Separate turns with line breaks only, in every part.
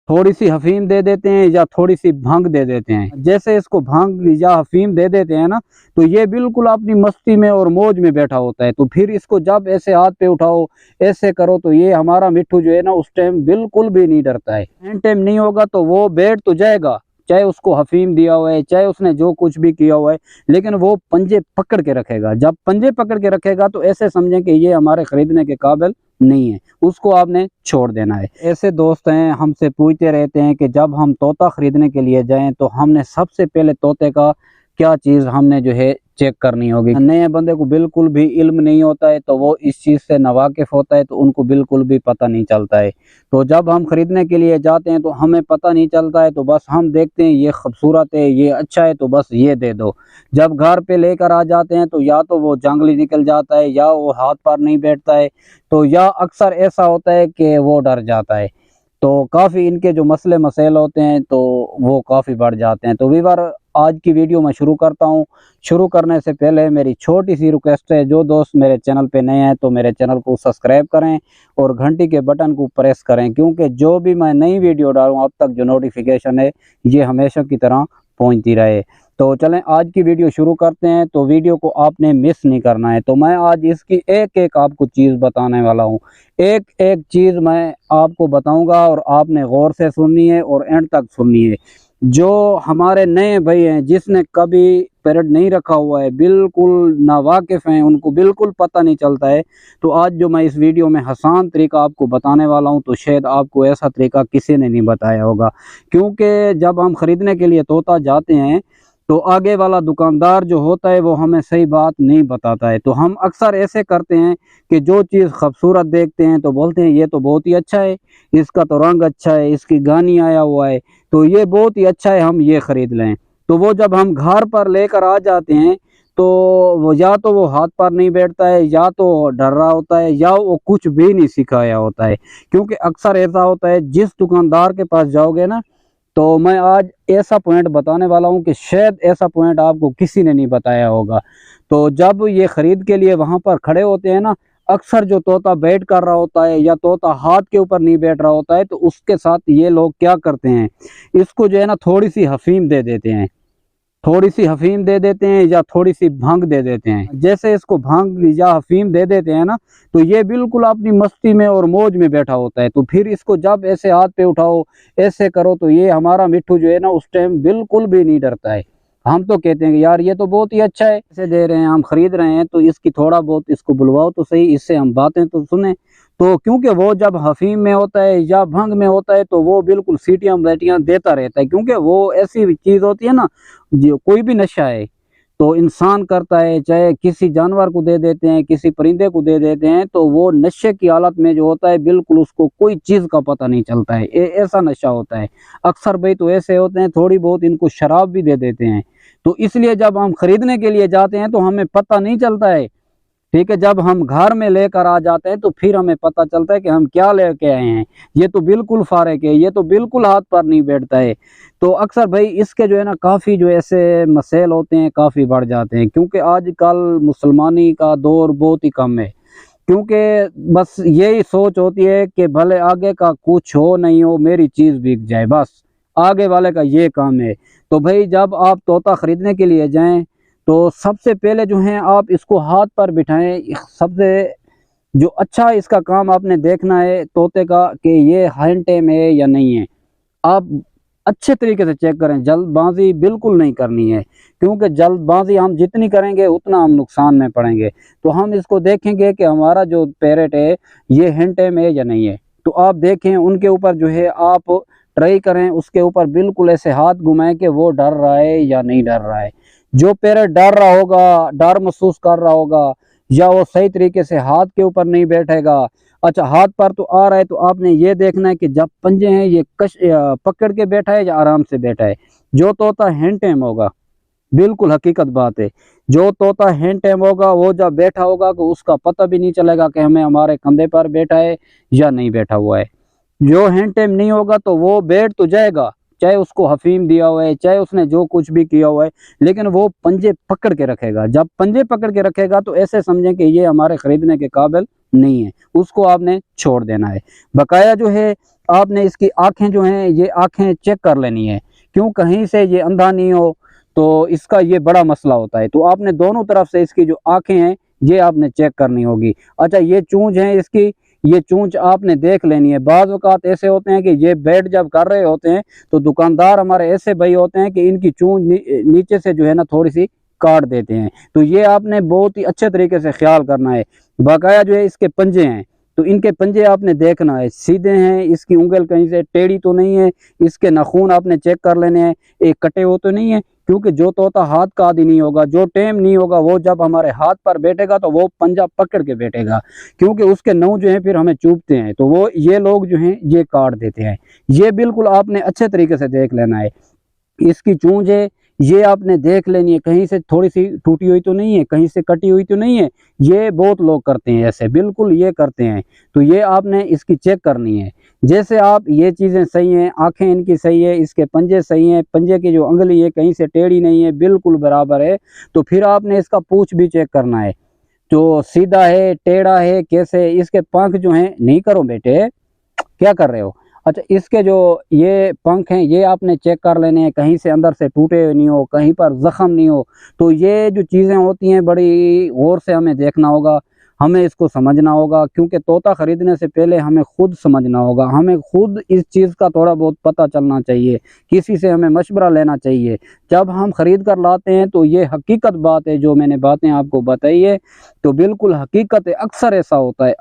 थोड़ी सी अफीम दे देते हैं या थोड़ी सी भांग दे देते हैं। जैसे इसको भांग या अफीम दे देते हैं ना, तो ये बिल्कुल अपनी मस्ती में और मौज में बैठा होता है। तो फिर इसको जब ऐसे हाथ पे उठाओ, ऐसे करो, तो ये हमारा मिट्ठू जो है ना उस टाइम बिल्कुल भी नहीं डरता है। एंड टाइम नहीं होगा तो वो बैठ तो जाएगा, चाहे उसको अफीम दिया हुआ है, चाहे उसने जो कुछ भी किया हुआ है, लेकिन वो पंजे पकड़ के रखेगा। जब पंजे पकड़ के रखेगा तो ऐसे समझें कि ये हमारे खरीदने के काबिल नहीं है, उसको आपने छोड़ देना है। ऐसे दोस्त हैं हमसे पूछते रहते हैं कि जब हम तोता खरीदने के लिए जाएं तो हमने सबसे पहले तोते का क्या चीज़ हमने जो है चेक करनी होगी। नए बंदे को बिल्कुल भी इल्म नहीं होता है, तो वो इस चीज़ से नावाकिफ होता है, तो उनको बिल्कुल भी पता नहीं चलता है। तो जब हम खरीदने के लिए जाते हैं तो हमें पता नहीं चलता है, तो बस हम देखते हैं ये खूबसूरत है, ये अच्छा है, तो बस ये दे दो। जब घर पे लेकर आ जाते हैं तो या तो वो जंगली निकल जाता है, या वो हाथ पर नहीं बैठता है, तो या अक्सर ऐसा होता है कि वो डर जाता है। तो काफ़ी इनके जो मसले मसाइल होते हैं तो वो काफ़ी बढ़ जाते हैं। तो वीवर, आज की वीडियो मैं शुरू करता हूँ। शुरू करने से पहले मेरी छोटी सी रिक्वेस्ट है, जो दोस्त मेरे चैनल पे नए हैं तो मेरे चैनल को सब्सक्राइब करें और घंटी के बटन को प्रेस करें, क्योंकि जो भी मैं नई वीडियो डालूँ अब तक जो नोटिफिकेशन है ये हमेशा की तरह पहुँचती रहे। तो चलें आज की वीडियो शुरू करते हैं। तो वीडियो को आपने मिस नहीं करना है। तो मैं आज इसकी एक एक आपको चीज़ बताने वाला हूँ। एक एक चीज़ मैं आपको बताऊंगा और आपने गौर से सुननी है और एंड तक सुननी है। जो हमारे नए भाई हैं, जिसने कभी पैरेट नहीं रखा हुआ है, बिल्कुल नावाकिफ़ हैं, उनको बिल्कुल पता नहीं चलता है, तो आज जो मैं इस वीडियो में आसान तरीका आपको बताने वाला हूं, तो शायद आपको ऐसा तरीका किसी ने नहीं बताया होगा। क्योंकि जब हम ख़रीदने के लिए तोता जाते हैं तो आगे वाला दुकानदार जो होता है वो हमें सही बात नहीं बताता है। तो हम अक्सर ऐसे करते हैं कि जो चीज़ खूबसूरत देखते हैं तो बोलते हैं ये तो बहुत ही अच्छा है, इसका तो रंग अच्छा है, इसकी गानी आया हुआ है, तो ये बहुत ही अच्छा है, हम ये ख़रीद लें। तो वो जब हम घर पर लेकर आ जाते हैं तो वो या तो वो हाथ पर नहीं बैठता है, या तो डर रहा होता है, या वो कुछ भी नहीं सिखाया होता है। क्योंकि अक्सर ऐसा होता है, जिस दुकानदार के पास जाओगे ना, तो मैं आज ऐसा पॉइंट बताने वाला हूं कि शायद ऐसा पॉइंट आपको किसी ने नहीं बताया होगा। तो जब ये खरीद के लिए वहां पर खड़े होते हैं ना, अक्सर जो तोता बैठ कर रहा होता है या तोता हाथ के ऊपर नहीं बैठ रहा होता है, तो उसके साथ ये लोग क्या करते हैं, इसको जो है ना थोड़ी सी अफीम दे देते हैं। थोड़ी सी अफीम दे देते हैं या थोड़ी सी भांग दे देते हैं। जैसे इसको भांग या अफीम दे देते हैं ना, तो ये बिल्कुल अपनी मस्ती में और मौज में बैठा होता है। तो फिर इसको जब ऐसे हाथ पे उठाओ, ऐसे करो, तो ये हमारा मिट्ठू जो है ना उस टाइम बिल्कुल भी नहीं डरता है। हम तो कहते हैं कि यार ये तो बहुत ही अच्छा है, ऐसे दे रहे हैं, हम खरीद रहे हैं, तो इसकी थोड़ा बहुत इसको बुलवाओ तो सही, इससे हम बातें तो सुने। तो क्योंकि वो जब हफीम में होता है या भंग में होता है तो वो बिल्कुल सीटियां बैटियां देता रहता है, क्योंकि वो ऐसी चीज होती है ना, जो कोई भी नशा है तो इंसान करता है, चाहे किसी जानवर को दे देते हैं, किसी परिंदे को दे देते हैं, तो वो नशे की हालत में जो होता है बिल्कुल उसको कोई चीज़ का पता नहीं चलता है, ऐसा नशा होता है। अक्सर भाई तो ऐसे होते हैं, थोड़ी बहुत इनको शराब भी दे देते हैं। तो इसलिए जब हम खरीदने के लिए जाते हैं तो हमें पता नहीं चलता है, ठीक है। जब हम घर में लेकर आ जाते हैं तो फिर हमें पता चलता है कि हम क्या लेके आए हैं, ये तो बिल्कुल फारेक है, ये तो बिल्कुल हाथ पर नहीं बैठता है। तो अक्सर भाई इसके जो है ना काफ़ी जो ऐसे मसाइल होते हैं काफ़ी बढ़ जाते हैं, क्योंकि आजकल मुसलमानी का दौर बहुत ही कम है। क्योंकि बस यही सोच होती है कि भले आगे का कुछ हो नहीं हो, मेरी चीज़ बिक जाए, बस आगे वाले का ये काम है। तो भाई जब आप तोता खरीदने के लिए जाएं तो सबसे पहले जो है आप इसको हाथ पर बिठाएं। सबसे जो अच्छा इसका काम आपने देखना है तोते का, कि ये हैंड टेम है या नहीं है। आप अच्छे तरीके से चेक करें, जल्दबाजी बिल्कुल नहीं करनी है, क्योंकि जल्दबाजी हम जितनी करेंगे उतना हम नुकसान में पड़ेंगे। तो हम इसको देखेंगे कि हमारा जो पैरेट है ये हैंड टेम है या नहीं है। तो आप देखें उनके ऊपर जो है आप ट्राई करें, उसके ऊपर बिल्कुल ऐसे हाथ घुमाएं कि वो डर रहा है या नहीं डर रहा है। जो पैरेट डर रहा होगा, डर महसूस कर रहा होगा, या वो सही तरीके से हाथ के ऊपर नहीं बैठेगा, अच्छा हाथ पर तो आ रहा है, तो आपने ये देखना है कि जब पंजे हैं ये पकड़ के बैठा है या आराम से बैठा है। जो तोता हैंड टेम होगा, बिल्कुल हकीकत बात है, जो तोता हैंड टेम होगा वो जब बैठा होगा तो उसका पता भी नहीं चलेगा कि हमें हमारे कंधे पर बैठा है या नहीं बैठा हुआ है। जो हैंड टेम नहीं होगा तो वो बैठ तो जाएगा, चाहे उसको हफीम दिया हुआ है, चाहे उसने जो कुछ भी किया हुआ है, लेकिन वो पंजे पकड़ के रखेगा। जब पंजे पकड़ के रखेगा तो ऐसे समझें कि ये हमारे खरीदने के काबिल नहीं है, उसको आपने छोड़ देना है। बकाया जो है आपने इसकी आंखें जो हैं, ये आंखें चेक कर लेनी है, क्यों कहीं से ये अंधा नहीं हो, तो इसका ये बड़ा मसला होता है। तो आपने दोनों तरफ से इसकी जो आंखें हैं ये आपने चेक करनी होगी। अच्छा, ये चूंच है इसकी, ये चूंच आपने देख लेनी है। बाज़ औक़ात ऐसे होते हैं कि ये बेड जब कर रहे होते हैं तो दुकानदार हमारे ऐसे भाई होते हैं कि इनकी चूंच नीचे से जो है ना थोड़ी सी काट देते हैं। तो ये आपने बहुत ही अच्छे तरीके से ख्याल करना है। बकाया जो है इसके पंजे हैं, तो इनके पंजे आपने देखना है सीधे हैं, इसकी उंगल कहीं से टेढ़ी तो नहीं है, इसके नाखून आपने चेक कर लेने हैं, एक कटे हो तो नहीं है, क्योंकि जो तोता हाथ का आदी नहीं होगा, जो टेम नहीं होगा, वो जब हमारे हाथ पर बैठेगा तो वो पंजा पकड़ के बैठेगा, क्योंकि उसके नौ जो है फिर हमें चुभते हैं, तो वो ये लोग जो हैं ये काट देते हैं। ये बिल्कुल आपने अच्छे तरीके से देख लेना है। इसकी चूंच है ये आपने देख लेनी है, कहीं से थोड़ी सी टूटी हुई तो नहीं है, कहीं से कटी हुई तो नहीं है। ये बहुत लोग करते हैं ऐसे, बिल्कुल ये करते हैं, तो ये आपने इसकी चेक करनी है। जैसे आप ये चीज़ें सही हैं, आंखें इनकी सही है, इसके पंजे सही हैं, पंजे की जो उंगली है कहीं से टेढ़ी नहीं है, बिल्कुल बराबर है, तो फिर आपने इसका पूंछ भी चेक करना है, तो सीधा है टेढ़ा है कैसे। इसके पंख जो हैं, नहीं करो बेटे, क्या कर रहे हो। अच्छा, इसके जो ये पंख हैं ये आपने चेक कर लेने हैं, कहीं से अंदर से टूटे नहीं हो, कहीं पर जख्म नहीं हो। तो ये जो चीज़ें होती हैं बड़ी गौर से हमें देखना होगा, हमें इसको समझना होगा, क्योंकि तोता ख़रीदने से पहले हमें खुद समझना होगा, हमें खुद इस चीज़ का थोड़ा बहुत पता चलना चाहिए, किसी से हमें मशवरा लेना चाहिए। जब हम ख़रीद कर लाते हैं तो ये हकीकत बात है, जो मैंने बातें आपको बताई है तो बिल्कुल हकीकत है। अक्सर ऐसा होता है,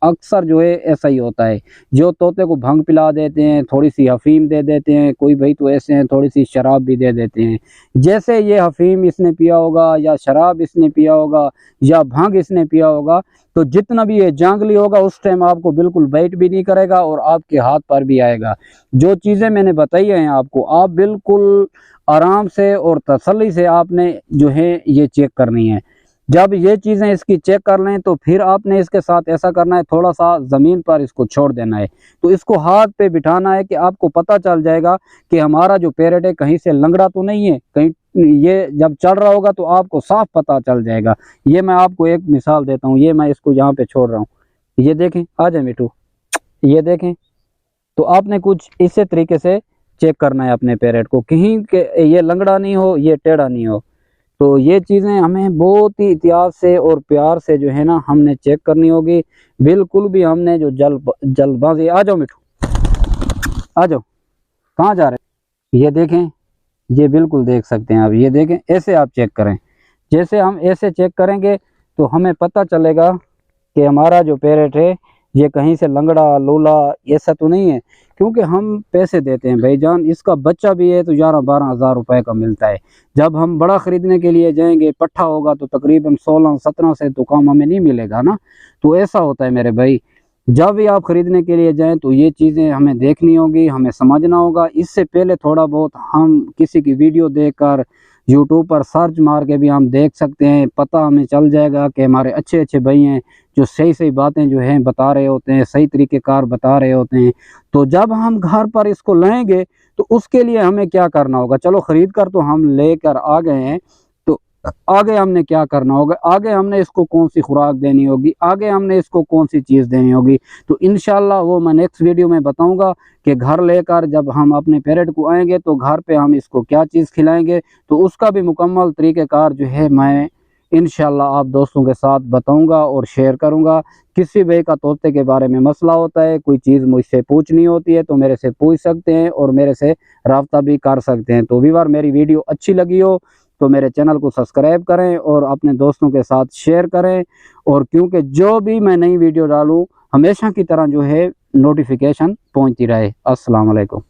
अक्सर जो है ऐसा ही होता है। जो तोते को भंग पिला देते हैं, थोड़ी सी हफीम दे देते हैं, कोई भाई तो ऐसे हैं थोड़ी सी शराब भी दे देते हैं। जैसे ये हफीम इसने पिया होगा या शराब इसने पिया होगा या भंग इसने पिया होगा, तो जितना भी ये जांगली होगा उस टाइम आपको बिल्कुल बाइट भी नहीं करेगा और आपके हाथ पर भी आएगा। जो चीज़ें मैंने बताई हैं आपको, आप बिल्कुल आराम से और तसल्ली से आपने जो है ये चेक करनी है। जब ये चीज़ें इसकी चेक कर लें तो फिर आपने इसके साथ ऐसा करना है, थोड़ा सा ज़मीन पर इसको छोड़ देना है, तो इसको हाथ पे बिठाना है कि आपको पता चल जाएगा कि हमारा जो पैरेट है कहीं से लंगड़ा तो नहीं है, कहीं ये जब चल रहा होगा तो आपको साफ पता चल जाएगा। ये मैं आपको एक मिसाल देता हूँ, ये मैं इसको यहाँ पे छोड़ रहा हूँ, ये देखें, आ जाए मिठू, ये देखें। तो आपने कुछ इसी तरीके से चेक करना है अपने पैरेट को, कहीं के ये लंगड़ा नहीं हो, ये टेढ़ा नहीं हो। तो ये चीज़ें हमें बहुत ही एहतियात से और प्यार से जो है ना हमने चेक करनी होगी। बिल्कुल भी हमने जो जल्दबाजी, आ जाओ मिठू, आ जाओ, कहाँ जा रहे हैं, ये देखें, ये बिल्कुल देख सकते हैं आप, ये देखें, ऐसे आप चेक करें। जैसे हम ऐसे चेक करेंगे तो हमें पता चलेगा कि हमारा जो पैरेट है ये कहीं से लंगड़ा लूला ऐसा तो नहीं है, क्योंकि हम पैसे देते हैं भाईजान। इसका बच्चा भी है तो 11-12 हज़ार रुपये का मिलता है। जब हम बड़ा ख़रीदने के लिए जाएंगे, पट्ठा होगा तो तकरीबन 16-17 से तो कम हमें नहीं मिलेगा ना। तो ऐसा होता है मेरे भाई, जब भी आप ख़रीदने के लिए जाएं तो ये चीज़ें हमें देखनी होगी, हमें समझना होगा। इससे पहले थोड़ा बहुत हम किसी की वीडियो देखकर यूट्यूब पर सर्च मार के भी हम देख सकते हैं, पता हमें चल जाएगा कि हमारे अच्छे अच्छे भाई हैं जो सही सही बातें जो हैं बता रहे होते हैं, सही तरीक़ेकार बता रहे होते हैं। तो जब हम घर पर इसको लाएंगे तो उसके लिए हमें क्या करना होगा, चलो ख़रीद कर तो हम लेकर आ गए हैं, तो आगे हमने क्या करना होगा, आगे हमने इसको कौन सी खुराक देनी होगी, आगे हमने इसको कौन सी चीज़ देनी होगी। तो इंशाल्लाह वो मैं नेक्स्ट वीडियो में बताऊंगा कि घर लेकर जब हम अपने पैरेट को आएंगे तो घर पे हम इसको क्या चीज़ खिलाएंगे, तो उसका भी मुकम्मल तरीक़ेकार जो है मैं इंशाल्लाह आप दोस्तों के साथ बताऊंगा और शेयर करूंगा। किसी भाई का तोते के बारे में मसला होता है, कोई चीज़ मुझसे पूछनी होती है तो मेरे से पूछ सकते हैं और मेरे से रब्ता भी कर सकते हैं। तो व्यूअर, मेरी वीडियो अच्छी लगी हो तो मेरे चैनल को सब्सक्राइब करें और अपने दोस्तों के साथ शेयर करें, और क्योंकि जो भी मैं नई वीडियो डालूँ हमेशा की तरह जो है नोटिफिकेशन पहुंचती रहे। अस्सलाम वालेकुम।